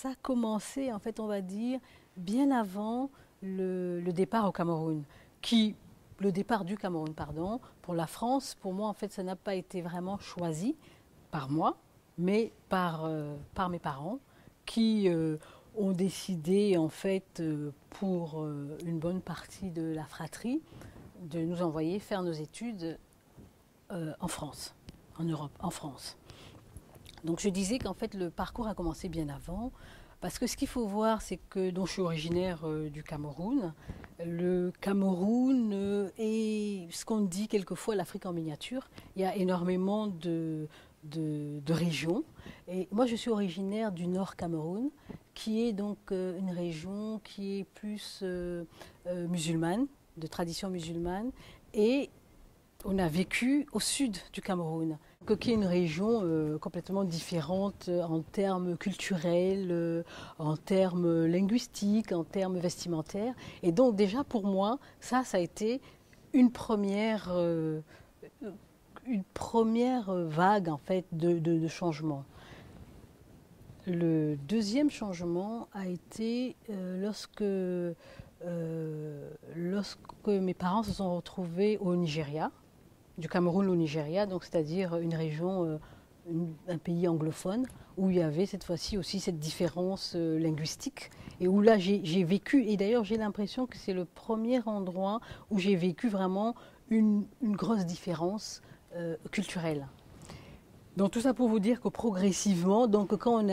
ça a commencé, en fait, on va dire, bien avant le départ au Cameroun, le départ du Cameroun, pardon, pour la France, pour moi, en fait, ça n'a pas été vraiment choisi par moi, mais par mes parents, qui ont décidé, en fait, pour une bonne partie de la fratrie, de nous envoyer faire nos études en France, en Europe, en France. Donc je disais qu'en fait le parcours a commencé bien avant, parce que ce qu'il faut voir, c'est que donc, je suis originaire du Cameroun. Le Cameroun est ce qu'on dit quelquefois l'Afrique en miniature. Il y a énormément de régions. Et moi je suis originaire du Nord Cameroun, qui est donc une région qui est plus musulmane, de tradition musulmane. Et on a vécu au sud du Cameroun, qui est une région complètement différente en termes culturels, en termes linguistiques, en termes vestimentaires. Et donc déjà pour moi, ça a été une première vague en fait de changement. Le deuxième changement a été lorsque mes parents se sont retrouvés au Nigeria, du Cameroun au Nigeria, donc c'est-à-dire une région, un pays anglophone, où il y avait cette fois-ci aussi cette différence linguistique, et où là j'ai vécu, et d'ailleurs j'ai l'impression que c'est le premier endroit où j'ai vécu vraiment une grosse différence culturelle. Donc tout ça pour vous dire que progressivement, donc quand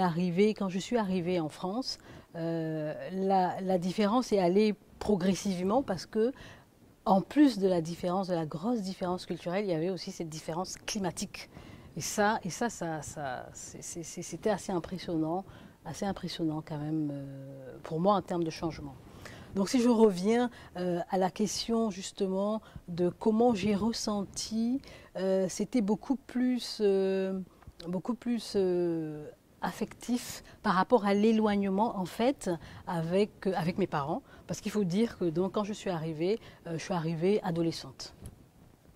je suis arrivée en France, la différence est allée progressivement parce que en plus de la différence, de la grosse différence culturelle, il y avait aussi cette différence climatique. Et c'était assez impressionnant quand même pour moi en termes de changement. Donc si je reviens à la question justement de comment j'ai ressenti, c'était beaucoup plus affectif par rapport à l'éloignement en fait avec mes parents. Parce qu'il faut dire que donc, quand je suis arrivée adolescente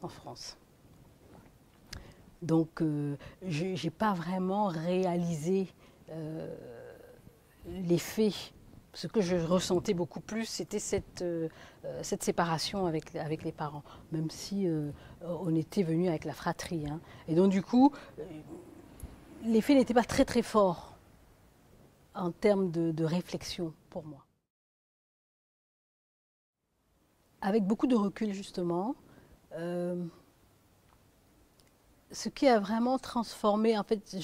en France. Donc je n'ai pas vraiment réalisé l'effet. Ce que je ressentais beaucoup plus, c'était cette séparation avec les parents, même si on était venu avec la fratrie. Hein. Et donc du coup, l'effet n'était pas très très fort en termes de réflexion pour moi. Avec beaucoup de recul justement, ce qui a vraiment transformé, en fait,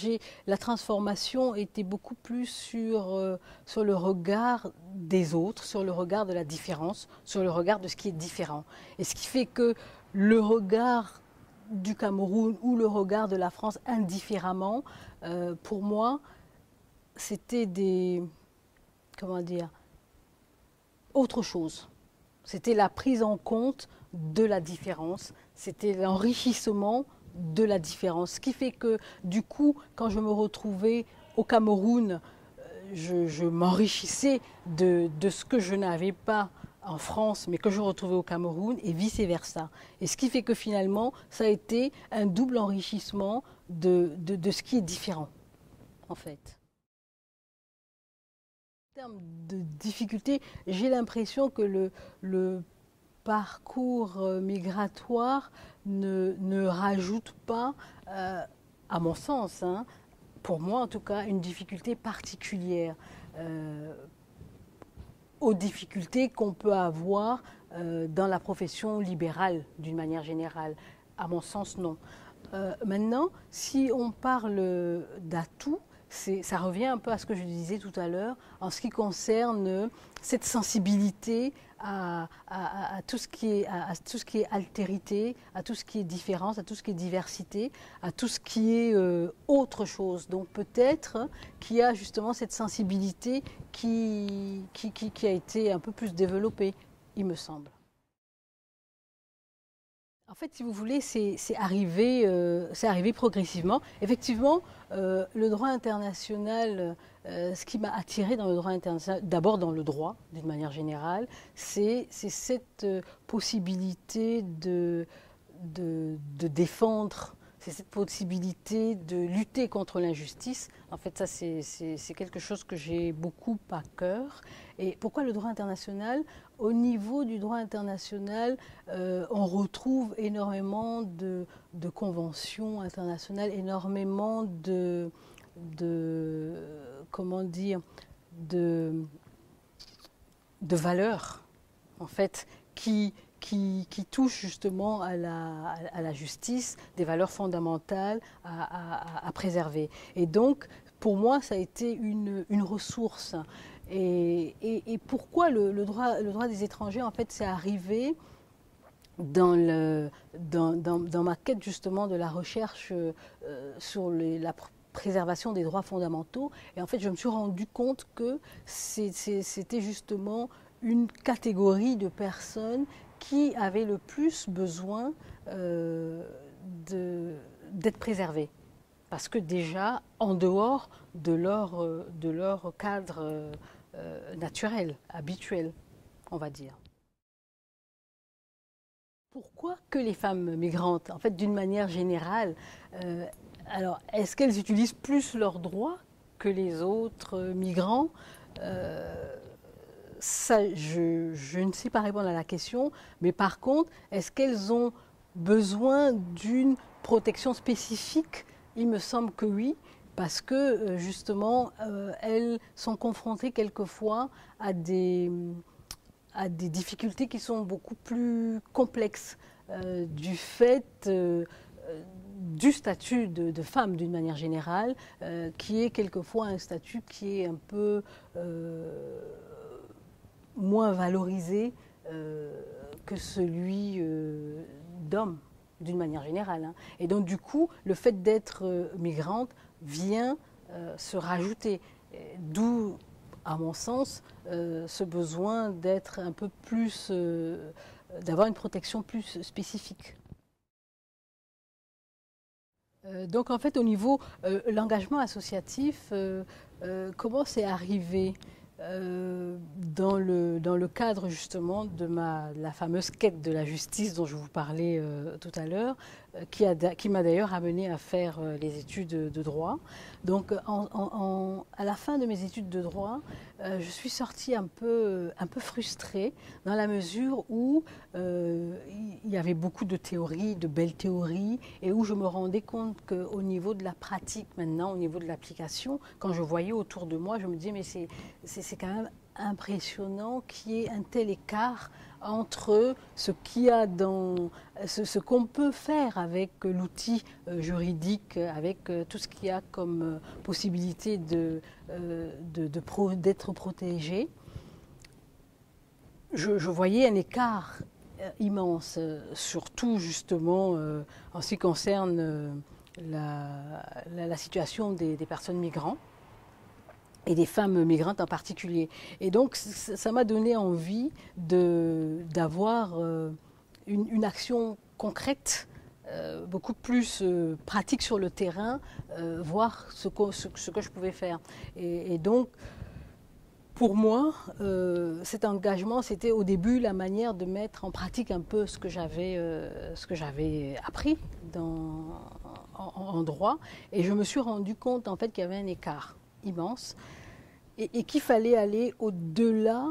la transformation était beaucoup plus sur le regard des autres, sur le regard de la différence, sur le regard de ce qui est différent. Et ce qui fait que le regard du Cameroun ou le regard de la France indifféremment, pour moi, c'était autre chose. C'était la prise en compte de la différence, c'était l'enrichissement de la différence. Ce qui fait que du coup, quand je me retrouvais au Cameroun, je m'enrichissais de ce que je n'avais pas en France, mais que je retrouvais au Cameroun, et vice-versa. Et ce qui fait que finalement, ça a été un double enrichissement de ce qui est différent, en fait. En termes de difficultés, j'ai l'impression que le parcours migratoire ne rajoute pas, à mon sens, hein, pour moi en tout cas, une difficulté particulière aux difficultés qu'on peut avoir dans la profession libérale d'une manière générale. À mon sens, non. Maintenant, si on parle d'atouts, ça revient un peu à ce que je disais tout à l'heure en ce qui concerne cette sensibilité à tout ce qui est altérité, à tout ce qui est différence, à tout ce qui est diversité, à tout ce qui est autre chose. Donc peut-être qu'il y a justement cette sensibilité qui a été un peu plus développée, il me semble. En fait, si vous voulez, c'est arrivé progressivement. Effectivement, le droit international, ce qui m'a attiré dans le droit international, d'abord dans le droit, d'une manière générale, c'est cette possibilité de défendre c'est cette possibilité de lutter contre l'injustice. En fait, ça, c'est quelque chose que j'ai beaucoup à cœur. Et pourquoi le droit international? Au niveau du droit international, on retrouve énormément de conventions internationales, énormément comment dire, de valeurs, en fait, qui touchent justement à la justice, des valeurs fondamentales à préserver. Et donc, pour moi, ça a été une ressource. Et pourquoi le droit des étrangers, en fait, c'est arrivé dans ma quête justement de la recherche sur la préservation des droits fondamentaux. Et en fait, je me suis rendu compte que c'était justement une catégorie de personnes qui avaient le plus besoin d'être préservées. Parce que déjà, en dehors de leur cadre naturel, habituel, on va dire. Pourquoi que les femmes migrantes? En fait, d'une manière générale, alors, est-ce qu'elles utilisent plus leurs droits que les autres migrants? Ça, je ne sais pas répondre à la question, mais par contre, est-ce qu'elles ont besoin d'une protection spécifique? Il me semble que oui, parce que justement, elles sont confrontées quelquefois à des difficultés qui sont beaucoup plus complexes du fait du statut de femme d'une manière générale, qui est quelquefois un statut qui est un peu moins valorisé que celui d'homme d'une manière générale. Hein. Et donc du coup, le fait d'être migrante vient se rajouter, d'où à mon sens, ce besoin d'être un peu plus, d'avoir une protection plus spécifique. Donc en fait, au niveau l'engagement associatif, comment c'est arrivé dans le cadre justement de la fameuse quête de la justice dont je vous parlais tout à l'heure, qui m'a d'ailleurs amené à faire les études de droit. Donc à la fin de mes études de droit, je suis sortie un peu frustrée dans la mesure où il y avait beaucoup de théories, de belles théories, et où je me rendais compte qu'au niveau de la pratique maintenant, au niveau de l'application, quand je voyais autour de moi, je me disais mais c'est quand même impressionnant qu'il y ait un tel écart entre ce qu'il y a dans ce qu'on peut faire avec l'outil juridique, avec tout ce qu'il y a comme possibilité d'être protégé. Je voyais un écart immense, surtout justement en ce qui concerne la situation des personnes migrantes et des femmes migrantes en particulier. Et donc, ça m'a donné envie d'avoir une action concrète, beaucoup plus pratique sur le terrain, voir ce que je pouvais faire. Et donc, pour moi, cet engagement, c'était au début la manière de mettre en pratique un peu ce que j'avais appris en droit. Et je me suis rendu compte en fait qu'il y avait un écart immense et qu'il fallait aller au-delà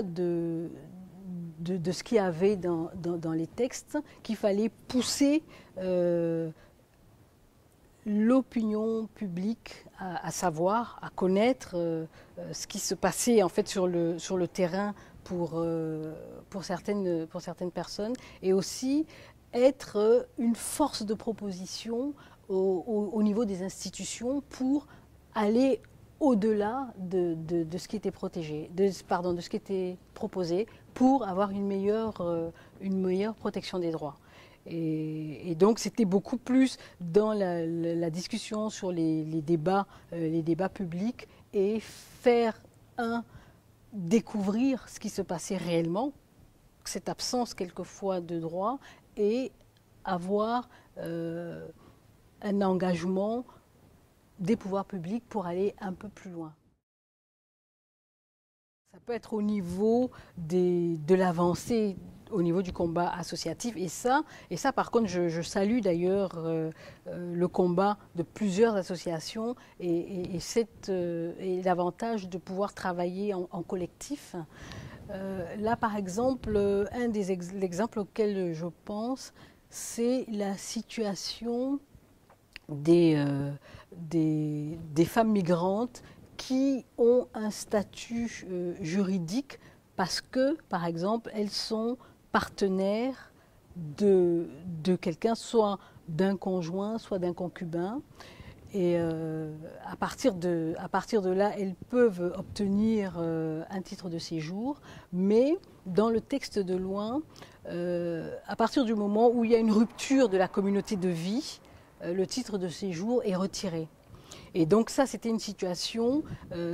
de ce qu'il y avait dans les textes, qu'il fallait pousser l'opinion publique à savoir, à connaître ce qui se passait en fait sur le terrain pour certaines personnes, et aussi être une force de proposition au niveau des institutions pour aller au-delà de ce qui était protégé, de ce qui était proposé, pour avoir une meilleure protection des droits. Et donc c'était beaucoup plus dans la discussion sur les débats publics, et faire découvrir ce qui se passait réellement, cette absence quelquefois de droit, et avoir un engagement des pouvoirs publics pour aller un peu plus loin. Ça peut être au niveau de l'avancée au niveau du combat associatif. Et ça par contre, je salue d'ailleurs le combat de plusieurs associations et l'avantage de pouvoir travailler en collectif. Là, par exemple, l'exemple auquel je pense, c'est la situation des femmes migrantes qui ont un statut juridique parce que, par exemple, elles sont partenaires de quelqu'un, soit d'un conjoint, soit d'un concubin. Et à partir de là, elles peuvent obtenir un titre de séjour, mais dans le texte de loi, à partir du moment où il y a une rupture de la communauté de vie, le titre de séjour est retiré. Et donc ça, c'était une situation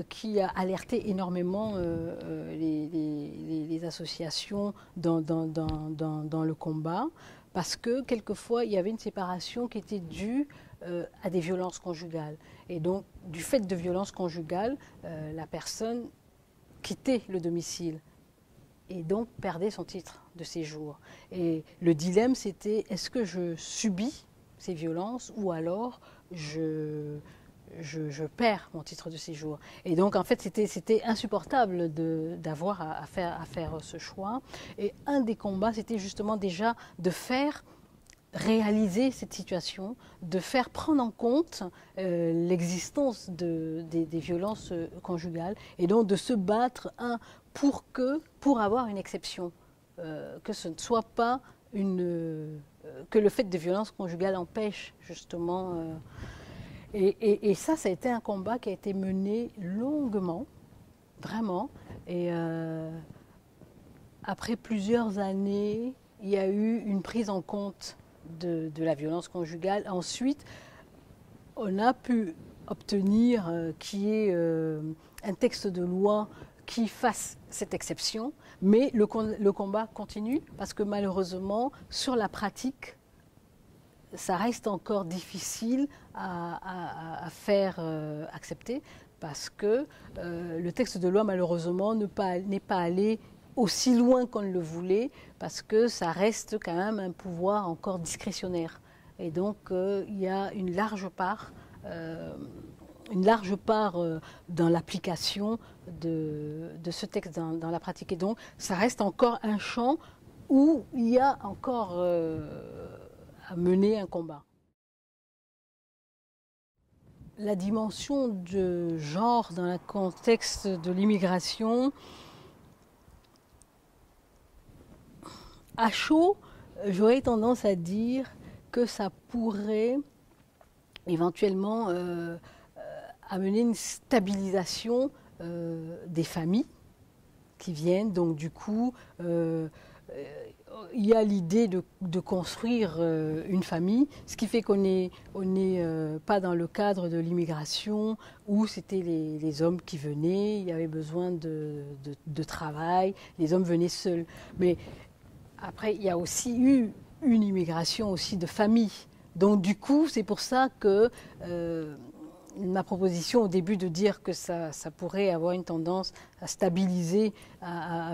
qui a alerté énormément les associations dans le combat, parce que quelquefois, il y avait une séparation qui était due à des violences conjugales. Et donc, du fait de violences conjugales, la personne quittait le domicile et donc perdait son titre de séjour. Et le dilemme, c'était est-ce que je subis ces violences ou alors je perds mon titre de séjour. Et donc, en fait, c'était insupportable d'avoir à faire ce choix. Et un des combats, c'était justement déjà de faire réaliser cette situation, de faire prendre en compte l'existence des violences conjugales et donc de se battre pour avoir une exception, que ce ne soit pas que le fait de violences conjugales empêche justement. Et ça a été un combat qui a été mené longuement, vraiment. Et après plusieurs années, il y a eu une prise en compte de la violence conjugale. Ensuite, on a pu obtenir qu'il y ait un texte de loi qui fasse cette exception, mais le combat continue parce que malheureusement, sur la pratique, ça reste encore difficile à faire accepter parce que le texte de loi, malheureusement, n'est pas allé aussi loin qu'on le voulait parce que ça reste quand même un pouvoir encore discrétionnaire. Et donc, il y a une large part dans l'application de ce texte dans la pratique. Et donc, ça reste encore un champ où il y a encore à mener un combat. La dimension de genre dans le contexte de l'immigration, à chaud, j'aurais tendance à dire que ça pourrait éventuellement amener une stabilisation des familles qui viennent. Donc du coup, il y a l'idée de construire une famille, ce qui fait qu'on n'est pas dans le cadre de l'immigration où c'était les hommes qui venaient, il y avait besoin de travail, les hommes venaient seuls. Mais après, il y a aussi eu une immigration aussi de famille. Donc du coup, c'est pour ça que ma proposition au début de dire que ça pourrait avoir une tendance à stabiliser, à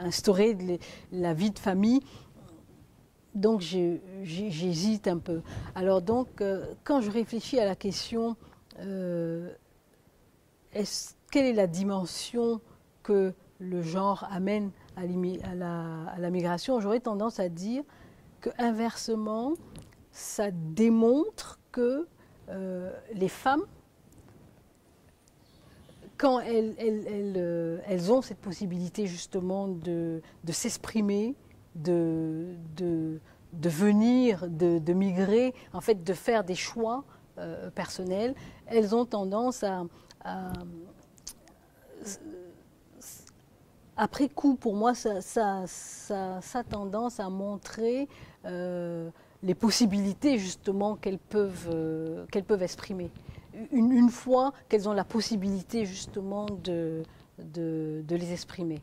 instaurer la vie de famille. Donc j'hésite un peu. Alors donc, quand je réfléchis à la question, quelle est la dimension que le genre amène à la migration, j'aurais tendance à dire qu'inversement, ça démontre que les femmes, quand elles ont cette possibilité justement de s'exprimer, de venir, de migrer, en fait de faire des choix personnels, elles ont tendance après coup, pour moi, ça a tendance à montrer les possibilités justement qu'elles peuvent exprimer. Une fois qu'elles ont la possibilité justement de les exprimer.